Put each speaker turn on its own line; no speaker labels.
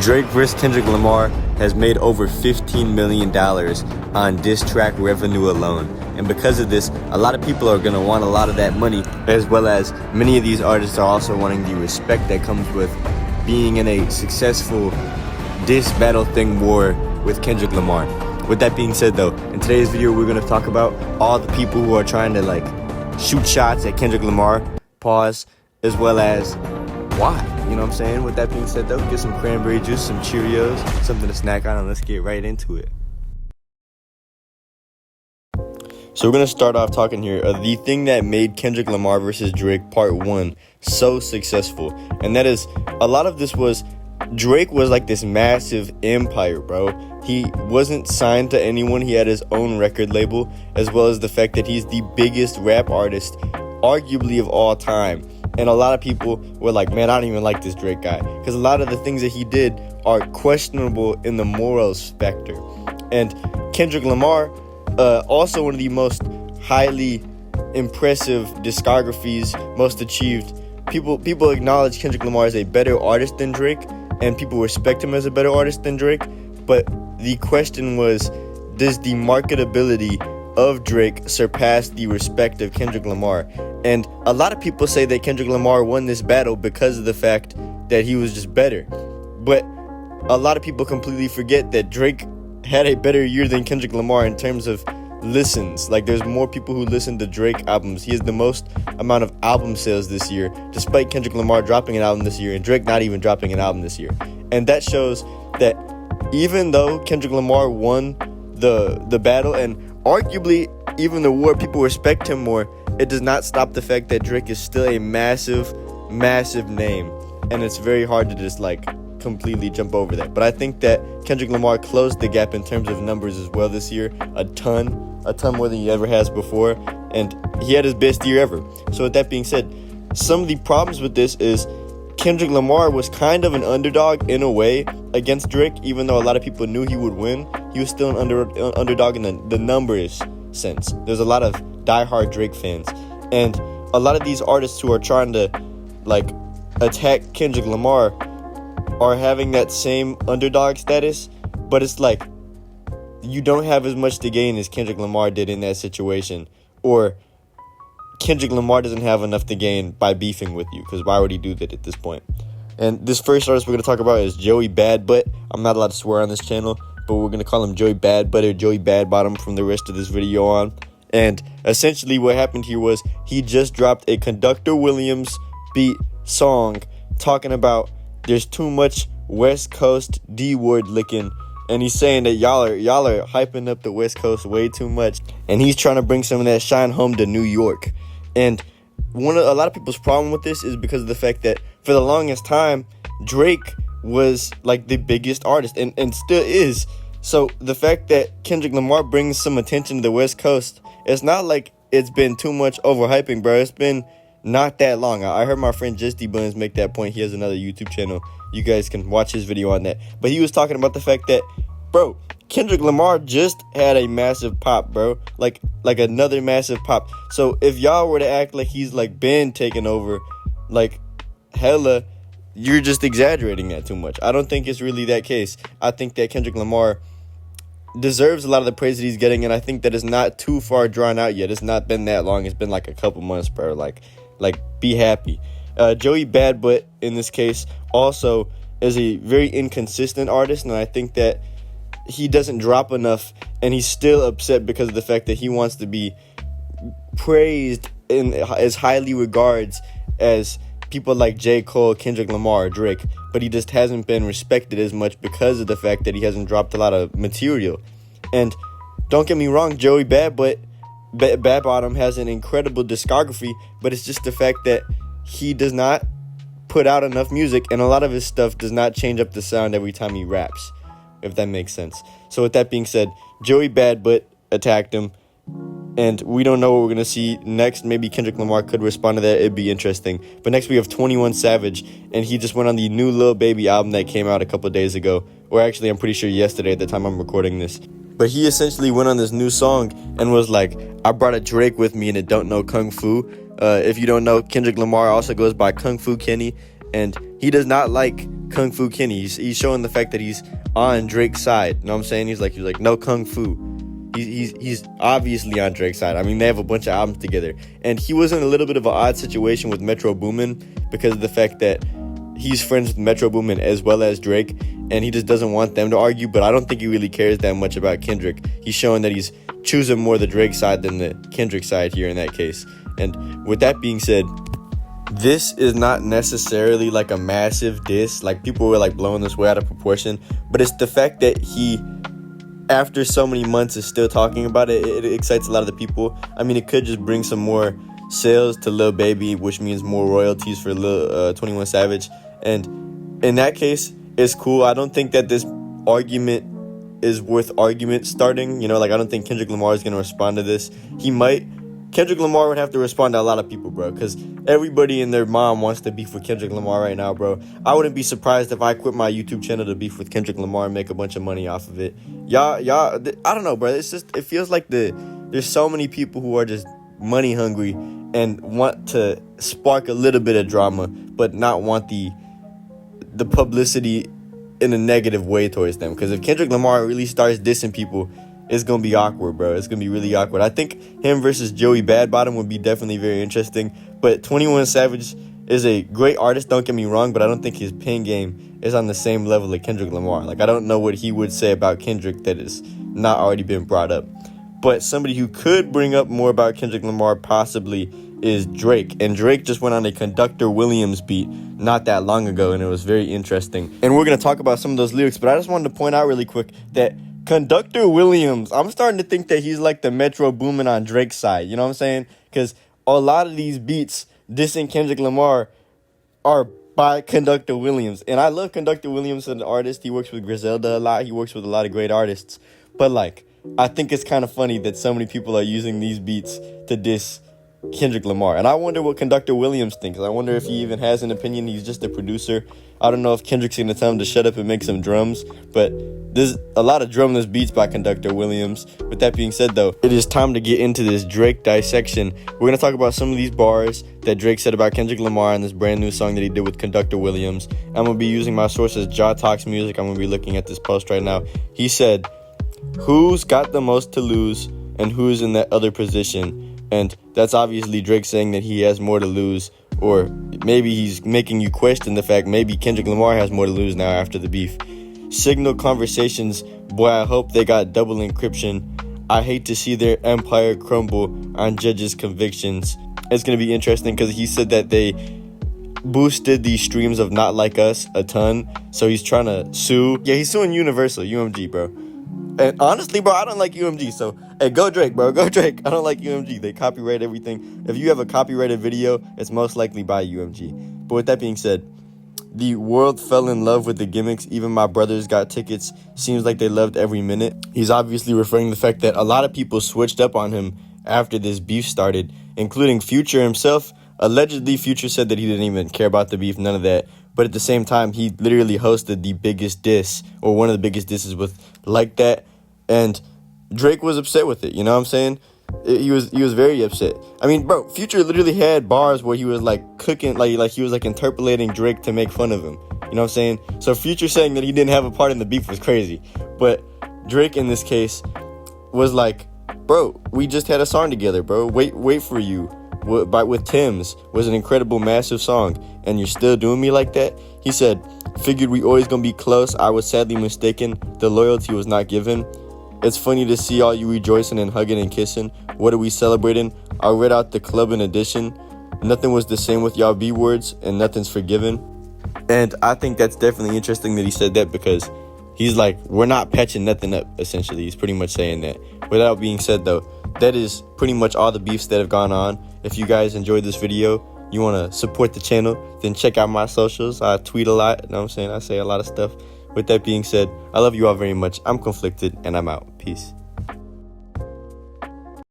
Drake vs. Kendrick Lamar has made over $15 million on diss track revenue alone. And because of this, a lot of people are going to want a lot of that money, as well as many of these artists are also wanting the respect that comes with being in a successful diss battle thing war with Kendrick Lamar. With that being said though, in today's video we're going to talk about all the people who are trying to shoot shots at Kendrick Lamar, pause, as well as why. You know what I'm saying? With that being said though, get some cranberry juice, some Cheerios, something to snack on, and let's get right into it. So we're going to start off talking here the thing that made Kendrick Lamar versus Drake Part 1 so successful. And that is, a lot of this was, Drake was like this massive empire, bro. He wasn't signed to anyone. He had his own record label, as well as the fact that he's the biggest rap artist, arguably of all time. And a lot of people were like, man, I don't even like this Drake guy. Because a lot of the things that he did are questionable in the morals factor. And Kendrick Lamar, also one of the most highly impressive discographies, most achieved. People acknowledge Kendrick Lamar as a better artist than Drake, and people respect him as a better artist than Drake. But the question was, does the marketability of Drake surpass the respect of Kendrick Lamar? And a lot of people say that Kendrick Lamar won this battle because of the fact that he was just better. But a lot of people completely forget that Drake had a better year than Kendrick Lamar in terms of listens. Like, there's more people who listen to Drake albums. He has the most amount of album sales this year, despite Kendrick Lamar dropping an album this year and Drake not even dropping an album this year. And that shows that even though Kendrick Lamar won the battle, and arguably even the war, people respect him more, it does not stop the fact that Drake is still a massive name, and it's very hard to just completely jump over that. But I think that Kendrick Lamar closed the gap in terms of numbers as well this year, a ton more than he ever has before, and he had his best year ever. So with that being said, some of the problems with this is Kendrick Lamar was kind of an underdog in a way against Drake. Even though a lot of people knew he would win, he was still an underdog in the numbers sense. There's a lot of diehard Drake fans, and a lot of these artists who are trying to attack Kendrick Lamar are having that same underdog status, but it's like you don't have as much to gain as Kendrick Lamar did in that situation, or Kendrick Lamar doesn't have enough to gain by beefing with you, because why would he do that at this point? And this first artist we're going to talk about is Joey Badbutt. I'm not allowed to swear on this channel, but we're going to call him Joey Badbutt or Joey Badbottom from the rest of this video on. And essentially what happened here was he just dropped a Conductor Williams beat song talking about there's too much West Coast D-word licking, and he's saying that y'all are hyping up the West Coast way too much, and he's trying to bring some of that shine home to New York. And a lot of people's problem with this is because of the fact that for the longest time Drake was the biggest artist and still is. So the fact that Kendrick Lamar brings some attention to the West Coast, it's not like it's been too much overhyping, bro. It's been not that long. I heard my friend Justy Buns make that point. He has another YouTube channel. You guys can watch his video on that. But he was talking about the fact that, bro, Kendrick Lamar just had a massive pop, bro. Like another massive pop. So if y'all were to act like he's been taking over, hella, you're just exaggerating that too much. I don't think it's really that case. I think that Kendrick Lamar deserves a lot of the praise that he's getting, and I think that it's not too far drawn out yet. It's not been that long. It's been a couple months, bro. Be happy. Joey Badbutt, in this case, also is a very inconsistent artist, and I think that he doesn't drop enough, and he's still upset because of the fact that he wants to be praised in as highly regards as people like J. Cole, Kendrick Lamar, Drake, but he just hasn't been respected as much because of the fact that he hasn't dropped a lot of material. And don't get me wrong, Joey Badbottom has an incredible discography, but it's just the fact that he does not put out enough music, and a lot of his stuff does not change up the sound every time he raps, if that makes sense. So with that being said, Joey Badbutt attacked him, and we don't know what we're going to see next. Maybe Kendrick Lamar could respond to that. It'd be interesting. But next we have 21 Savage, and he just went on the new Lil Baby album that came out a couple days ago, or actually I'm pretty sure yesterday at the time I'm recording this. But he essentially went on this new song and was like, I brought a Drake with me and it don't know Kung Fu. If you don't know, Kendrick Lamar also goes by Kung Fu Kenny, and he does not like Kung Fu Kenny. He's showing the fact that he's on Drake's side. You know what I'm saying? He's like no Kung Fu. He's obviously on Drake's side. I mean, they have a bunch of albums together. And he was in a little bit of an odd situation with Metro Boomin because of the fact that he's friends with Metro Boomin as well as Drake, and he just doesn't want them to argue, but I don't think he really cares that much about Kendrick. He's showing that he's choosing more the Drake side than the Kendrick side here in that case. And with that being said, this is not necessarily like a massive diss. Like, people were like blowing this way out of proportion, but it's the fact that he, after so many months, is still talking about it. It excites a lot of the people. I mean, it could just bring some more sales to Lil Baby, which means more royalties for Lil 21 Savage. And in that case, it's cool. I don't think that this argument is worth argument starting. You know, like, I don't think Kendrick Lamar is going to respond to this. He might. Kendrick Lamar would have to respond to a lot of people, bro, because everybody and their mom wants to beef with Kendrick Lamar right now, bro. I wouldn't be surprised if I quit my YouTube channel to beef with Kendrick Lamar and make a bunch of money off of it. Y'all, I don't know, bro. It's just, it feels like there's so many people who are just money hungry and want to spark a little bit of drama, but not want the publicity in a negative way towards them. Because if Kendrick Lamar really starts dissing people, it's going to be awkward, bro. It's going to be really awkward. I think him versus Joey Badbottom would be definitely very interesting. But 21 Savage is a great artist, don't get me wrong, but I don't think his pen game is on the same level as Kendrick Lamar. Like, I don't know what he would say about Kendrick that has not already been brought up. But somebody who could bring up more about Kendrick Lamar possibly is Drake. And Drake just went on a Conductor Williams beat not that long ago, and it was very interesting. And we're going to talk about some of those lyrics, but I just wanted to point out really quick that Conductor Williams, I'm starting to think that he's like the Metro Boomin on Drake's side. You know what I'm saying? Because a lot of these beats dissing Kendrick Lamar are by Conductor Williams. And I love Conductor Williams as an artist. He works with Griselda a lot. He works with a lot of great artists. But, like, I think it's kind of funny that so many people are using these beats to diss Kendrick Lamar. And I wonder what Conductor Williams thinks. I wonder if he even has an opinion. He's just a producer. I don't know if Kendrick's going to tell him to shut up and make some drums, but there's a lot of drumless beats by Conductor Williams. With that being said, though, it is time to get into this Drake dissection. We're going to talk about some of these bars that Drake said about Kendrick Lamar in this brand new song that he did with Conductor Williams. I'm going to be using my sources, Jaw Talks Music. I'm going to be looking at this post right now. He said, "Who's got the most to lose and who's in that other position?" And that's obviously Drake saying that he has more to lose, or maybe he's making you question the fact maybe Kendrick Lamar has more to lose now after the beef. Signal conversations, boy, I hope they got double encryption. I hate to see their empire crumble on judges' convictions. It's going to be interesting because he said that they boosted the streams of Not Like Us a ton, so he's trying to sue. Yeah, he's suing Universal, UMG, bro. And honestly, bro, I don't like UMG, so hey, go Drake, bro, go Drake. I don't like UMG. They copyright everything. If you have a copyrighted video, it's most likely by UMG. But with that being said, the world fell in love with the gimmicks. Even my brothers got tickets. Seems like they loved every minute. He's obviously referring to the fact that a lot of people switched up on him after this beef started, including Future himself. Allegedly, Future said that he didn't even care about the beef, none of that. But at the same time, he literally hosted the biggest diss, or one of the biggest disses with Like That. And Drake was upset with it, you know what I'm saying? He was very upset. I mean, bro, Future literally had bars where he was like cooking, like he was like interpolating Drake to make fun of him. You know what I'm saying? So Future saying that he didn't have a part in the beef was crazy. But Drake in this case was like, bro, we just had a song together, bro. Wait for You with Tim's was an incredible, massive song, and you're still doing me like that? He said, figured we always gonna be close. I was sadly mistaken. The loyalty was not given. It's funny to see all you rejoicing and hugging and kissing. What are we celebrating? I read out the club in addition. Nothing was the same with y'all B words, and nothing's forgiven. And I think that's definitely interesting that he said that, because he's like, we're not patching nothing up, essentially. He's pretty much saying that. With that being said, though, that is pretty much all the beefs that have gone on. If you guys enjoyed this video, you want to support the channel, then check out my socials. I tweet a lot, you know what I'm saying? I say a lot of stuff. With that being said, I love you all very much. I'm conflicted, and I'm out. Peace.